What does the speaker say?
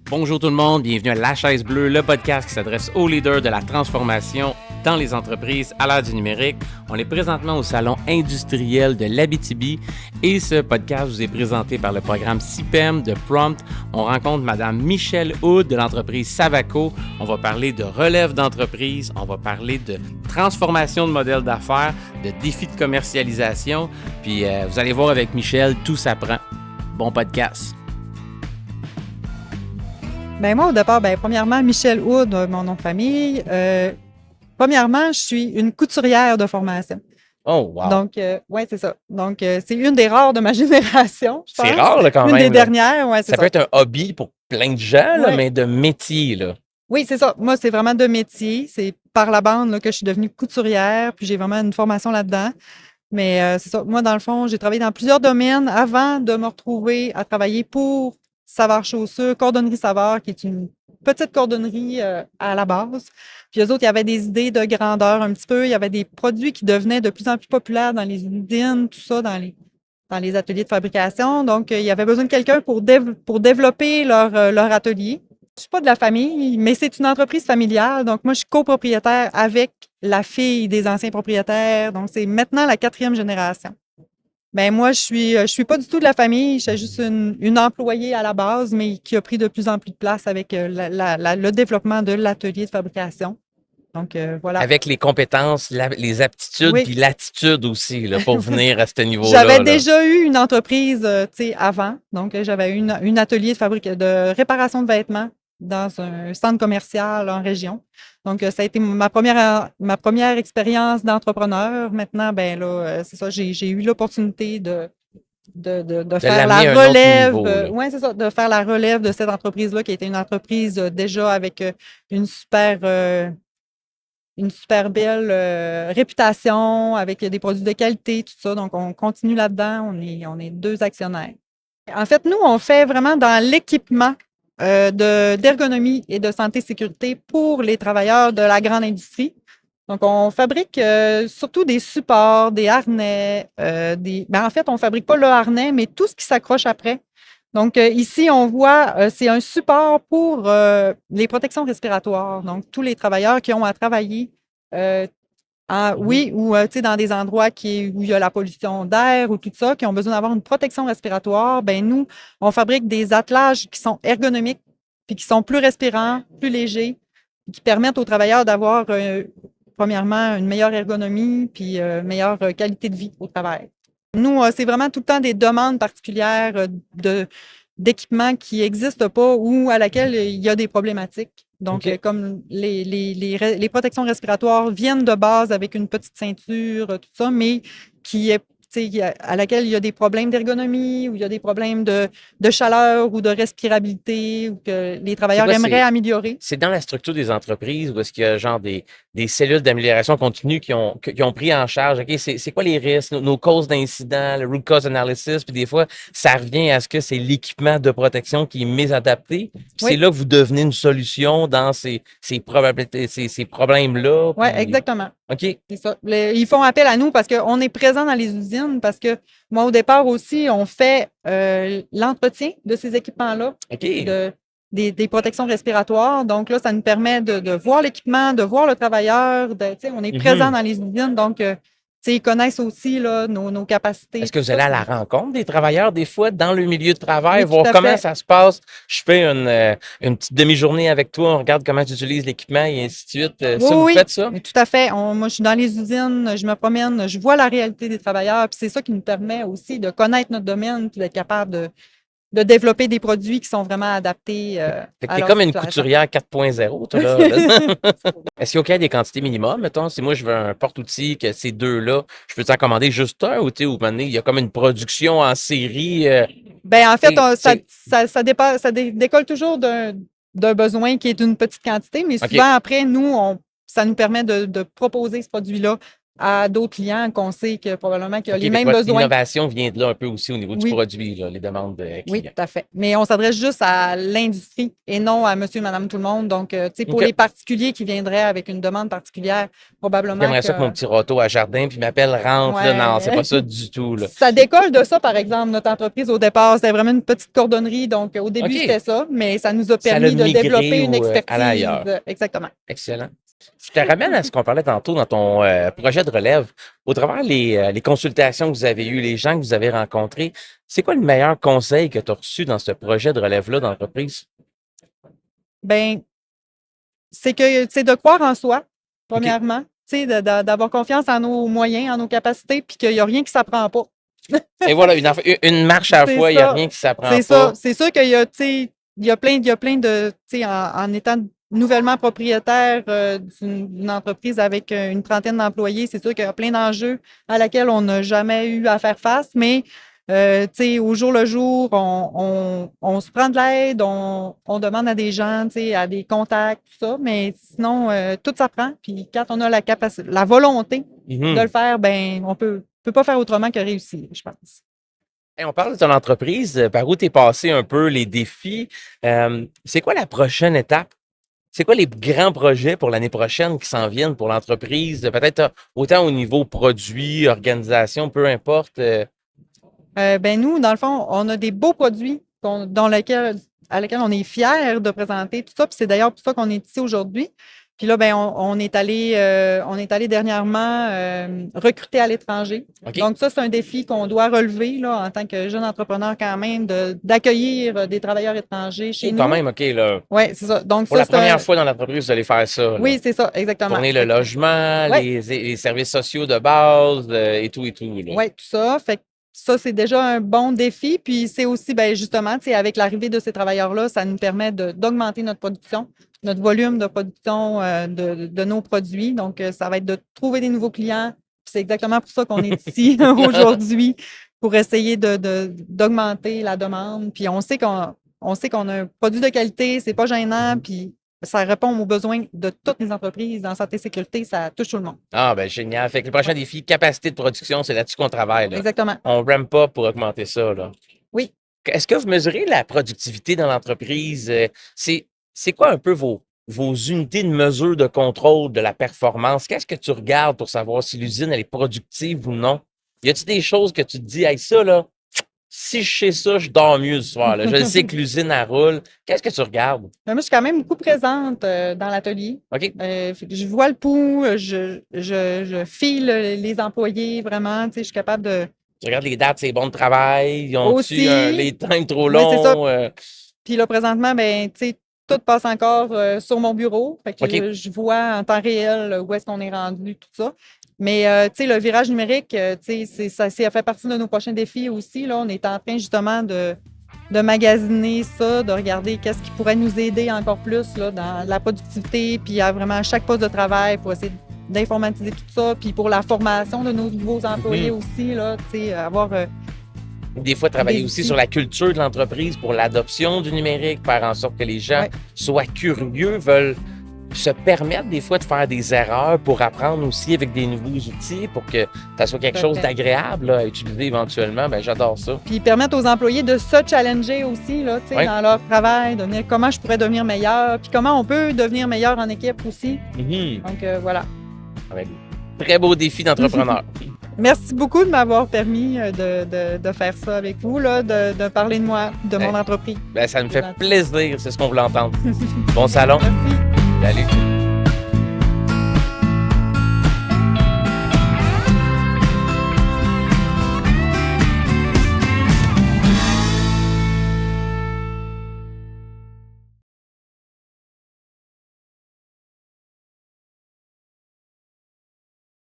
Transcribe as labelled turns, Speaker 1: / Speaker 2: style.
Speaker 1: Bonjour tout le monde, bienvenue à La Chaise Bleue, le podcast qui s'adresse aux leaders de la transformation dans les entreprises à l'ère du numérique. On est présentement au salon industriel de l'Abitibi et ce podcast vous est présenté par le programme CIPEM de Prompt. On rencontre Madame Michelle Hood de l'entreprise Savaco. On va parler de relève d'entreprise, on va parler de transformation de modèle d'affaires, de défis de commercialisation. Puis vous allez voir avec Michelle, tout s'apprend. Bon podcast.
Speaker 2: Ben moi, au départ, premièrement, Michelle Hood, mon nom de famille. Premièrement, je suis une couturière de formation.
Speaker 1: Oh, wow!
Speaker 2: Donc, oui, c'est ça. Donc, c'est une des rares de ma génération, je pense.
Speaker 1: C'est rare, là, quand
Speaker 2: une
Speaker 1: même.
Speaker 2: Une des dernières, oui, c'est ça.
Speaker 1: Ça peut être un hobby pour plein de gens, là, mais de métier, là.
Speaker 2: Oui, c'est ça. Moi, c'est vraiment de métier. C'est par la bande là, que je suis devenue couturière, puis j'ai vraiment une formation là-dedans. Mais c'est ça. Moi, dans le fond, j'ai travaillé dans plusieurs domaines avant de me retrouver à travailler pour Savard Chaussures, Cordonnerie Savard, qui est une petite cordonnerie à la base. Puis eux autres, il y avait des idées de grandeur un petit peu. Il y avait des produits qui devenaient de plus en plus populaires dans les usines, tout ça, dans les ateliers de fabrication. Donc, il y avait besoin de quelqu'un pour développer leur atelier. Je suis pas de la famille, mais c'est une entreprise familiale. Donc, moi, je suis copropriétaire avec la fille des anciens propriétaires. Donc, c'est maintenant la 4e génération. Ben moi, je suis pas du tout de la famille. Je suis juste une employée à la base, mais qui a pris de plus en plus de place avec le développement de l'atelier de fabrication. Donc, voilà.
Speaker 1: Avec les compétences, les aptitudes, puis l'attitude aussi, là, pour venir à ce niveau-là.
Speaker 2: J'avais déjà eu une entreprise, tu sais, avant. Donc, j'avais eu une atelier de réparation de vêtements dans un centre commercial en région. Donc, ça a été ma première expérience d'entrepreneur. Maintenant, ben là, c'est ça, j'ai eu l'opportunité de faire la relève. Oui, c'est ça, de faire la relève de cette entreprise-là, qui était une entreprise déjà avec une super belle réputation, avec des produits de qualité, tout ça. Donc, on continue là-dedans. On est 2 actionnaires. En fait, nous, on fait vraiment dans l'équipement d'ergonomie et de santé-sécurité pour les travailleurs de la grande industrie. Donc, on fabrique surtout des supports, des harnais, en fait, on ne fabrique pas le harnais, mais tout ce qui s'accroche après. Donc, ici, on voit, c'est un support pour les protections respiratoires. Donc, tous les travailleurs qui ont à travailler, ou dans des endroits où il y a la pollution d'air ou tout ça, qui ont besoin d'avoir une protection respiratoire, ben nous, on fabrique des attelages qui sont ergonomiques, puis qui sont plus respirants, plus légers, qui permettent aux travailleurs d'avoir, premièrement, une meilleure ergonomie, puis meilleure qualité de vie au travail. Nous, c'est vraiment tout le temps des demandes particulières d'équipements qui n'existent pas ou à laquelle il y a des problématiques. Donc, comme les protections respiratoires viennent de base avec une petite ceinture, tout ça, mais à laquelle il y a des problèmes d'ergonomie ou il y a des problèmes de chaleur ou de respirabilité ou que les travailleurs aimeraient améliorer.
Speaker 1: C'est dans la structure des entreprises où est-ce qu'il y a genre des cellules d'amélioration continue qui ont pris en charge, OK, c'est quoi les risques, nos causes d'incidents, le root cause analysis, puis des fois, ça revient à ce que c'est l'équipement de protection qui est mésadapté. C'est là que vous devenez une solution dans ces problèmes-là.
Speaker 2: Oui, exactement.
Speaker 1: OK.
Speaker 2: C'est ça. Ils font appel à nous parce qu'on est présent dans les usines, parce que moi, au départ aussi, on fait l'entretien de ces équipements-là, des protections respiratoires. Donc là, ça nous permet de voir l'équipement, de voir le travailleur. On est présent dans les usines, donc ils connaissent aussi là, nos capacités.
Speaker 1: Est-ce que vous allez à la rencontre des travailleurs des fois dans le milieu de travail,
Speaker 2: oui,
Speaker 1: voir comment ça se passe? Je fais une petite demi-journée avec toi, on regarde comment tu utilises l'équipement et ainsi de suite. Vous faites ça?
Speaker 2: Oui, tout à fait. Moi, je suis dans les usines, je me promène, je vois la réalité des travailleurs, puis c'est ça qui nous permet aussi de connaître notre domaine, puis d'être capable de développer des produits qui sont vraiment adaptés
Speaker 1: fait que t'es comme une couturière 4.0, toi, là. Est-ce qu'il y a des quantités minimum, mettons? Si moi, je veux un porte-outil, que ces deux-là, je peux t'en commander juste un ou maintenant, il y a comme une production en série?
Speaker 2: En fait, ça décolle toujours d'un besoin qui est d'une petite quantité, mais souvent, après, nous, ça nous permet de proposer ce produit-là à d'autres clients qu'on sait que probablement qu'il y a les
Speaker 1: fait que
Speaker 2: mêmes
Speaker 1: votre
Speaker 2: besoins.
Speaker 1: innovation vient de là un peu aussi au niveau du
Speaker 2: Oui.
Speaker 1: produit, là, les demandes
Speaker 2: Oui,
Speaker 1: clients.
Speaker 2: tout à fait. Mais on s'adresse juste à l'industrie et non à monsieur, madame, tout le monde. Donc, tu sais, pour
Speaker 1: OK.
Speaker 2: les particuliers qui viendraient avec une demande particulière, probablement
Speaker 1: J'aimerais ça que mon
Speaker 2: que
Speaker 1: petit râteau à jardin, puis m'appelle rentre, là. Non, c'est
Speaker 2: ouais.
Speaker 1: pas ça du tout, là.
Speaker 2: Ça décolle de ça, par exemple, notre entreprise au départ. C'était vraiment une petite cordonnerie. Donc, au début,
Speaker 1: OK.
Speaker 2: c'était ça, mais ça nous a
Speaker 1: Ça l'a
Speaker 2: permis de
Speaker 1: migré
Speaker 2: développer une
Speaker 1: ou à l'ailleurs.
Speaker 2: expertise. Exactement.
Speaker 1: Excellent. Je te ramène à ce qu'on parlait tantôt dans ton projet de relève. Au travers les consultations que vous avez eues, les gens que vous avez rencontrés, c'est quoi le meilleur conseil que tu as reçu dans ce projet de relève-là d'entreprise?
Speaker 2: Ben, c'est de croire en soi, premièrement. Tu sais, d'avoir confiance en nos moyens, en nos capacités, puis qu'il n'y a rien qui ne s'apprend pas.
Speaker 1: Et voilà, une marche à la
Speaker 2: C'est
Speaker 1: fois, il n'y a
Speaker 2: ça.
Speaker 1: rien qui s'apprend
Speaker 2: C'est
Speaker 1: pas.
Speaker 2: ça. C'est sûr qu'il y a, tu sais, il y a plein de, tu sais, en étant nouvellement propriétaire d'une entreprise avec une trentaine d'employés, c'est sûr qu'il y a plein d'enjeux à laquelle on n'a jamais eu à faire face, mais tu sais, au jour le jour, on se prend de l'aide, on demande à des gens, tu sais, à des contacts, tout ça, mais sinon, tout s'apprend. Puis quand on a la capacité, la volonté de le faire, ben on peut pas faire autrement que réussir, je pense.
Speaker 1: Hey, on parle de ton entreprise, par où tu es passé un peu, les défis. C'est quoi la prochaine étape? C'est quoi les grands projets pour l'année prochaine qui s'en viennent pour l'entreprise? Peut-être autant au niveau produit, organisation, peu importe.
Speaker 2: Ben nous, dans le fond, on a des beaux produits à lesquels on est fiers de présenter tout ça. Puis c'est d'ailleurs pour ça qu'on est ici aujourd'hui. Puis là, ben on est allé dernièrement recruter à l'étranger.
Speaker 1: OK.
Speaker 2: Donc ça, c'est un défi qu'on doit relever là, en tant que jeune entrepreneur quand même, d'accueillir des travailleurs étrangers chez nous.
Speaker 1: Quand même, OK, là.
Speaker 2: Oui, c'est ça. Donc
Speaker 1: Pour
Speaker 2: ça,
Speaker 1: la première fois dans l'entreprise, vous allez faire ça. Là.
Speaker 2: Oui, c'est ça, exactement.
Speaker 1: Fournir le logement,
Speaker 2: Ouais.
Speaker 1: les services sociaux de base et tout.
Speaker 2: Oui, tout ça. Fait que ça, c'est déjà un bon défi. Puis c'est aussi, ben justement, avec l'arrivée de ces travailleurs-là, ça nous permet d'augmenter notre production, notre volume de production de nos produits. Donc, ça va être de trouver des nouveaux clients. Puis c'est exactement pour ça qu'on est ici aujourd'hui, pour essayer d'augmenter la demande. Puis on sait qu'on a un produit de qualité, c'est pas gênant, puis ça répond aux besoins de toutes les entreprises. En santé et sécurité, ça touche tout le monde.
Speaker 1: Ah, ben génial. Fait que le prochain défi, capacité de production, c'est là-dessus qu'on travaille. Là.
Speaker 2: Exactement.
Speaker 1: On ramp up pour augmenter ça. Là.
Speaker 2: Oui.
Speaker 1: Est-ce que vous mesurez la productivité dans l'entreprise? C'est quoi un peu vos unités de mesure de contrôle de la performance? Qu'est-ce que tu regardes pour savoir si l'usine elle est productive ou non? Y a-t-il des choses que tu te dis, hey, ça, là, si je sais ça, je dors mieux ce soir. Là. Je sais que l'usine, elle roule. Qu'est-ce que tu regardes?
Speaker 2: Moi, je suis quand même beaucoup présente dans l'atelier.
Speaker 1: OK.
Speaker 2: Je vois le pouls, je file les employés, vraiment. Je suis capable de...
Speaker 1: Tu regardes les dates, c'est bon de travail. Ils ont-tu les times trop longs?
Speaker 2: Oui, c'est ça. Puis là, présentement, ben, tu sais, tout passe encore sur mon bureau. Fait que
Speaker 1: OK.
Speaker 2: je vois en temps réel où est-ce qu'on est rendu, tout ça. Mais, tu sais, le virage numérique, tu sais, ça fait partie de nos prochains défis aussi. Là. On est en train, justement, de magasiner ça, de regarder qu'est-ce qui pourrait nous aider encore plus là, dans la productivité, puis à vraiment chaque poste de travail pour essayer d'informatiser tout ça, puis pour la formation de nos nouveaux employés aussi, là, tu sais, avoir...
Speaker 1: Des fois, travailler aussi sur la culture de l'entreprise pour l'adoption du numérique, faire en sorte que les gens soient curieux, veulent se permettre des fois de faire des erreurs pour apprendre aussi avec des nouveaux outils pour que ça soit quelque chose d'agréable là, à utiliser éventuellement. Ben, j'adore ça.
Speaker 2: Puis permettre aux employés de se challenger aussi là, dans leur travail, de venir comment je pourrais devenir meilleur, puis comment on peut devenir meilleur en équipe aussi. Donc voilà.
Speaker 1: Avec très beau défi d'entrepreneur.
Speaker 2: Merci beaucoup de m'avoir permis de faire ça avec vous, là, de parler de moi, de mon entreprise.
Speaker 1: Ben, ça me fait plaisir, c'est ce qu'on voulait entendre. Bon salon.
Speaker 2: Merci.
Speaker 1: Salut.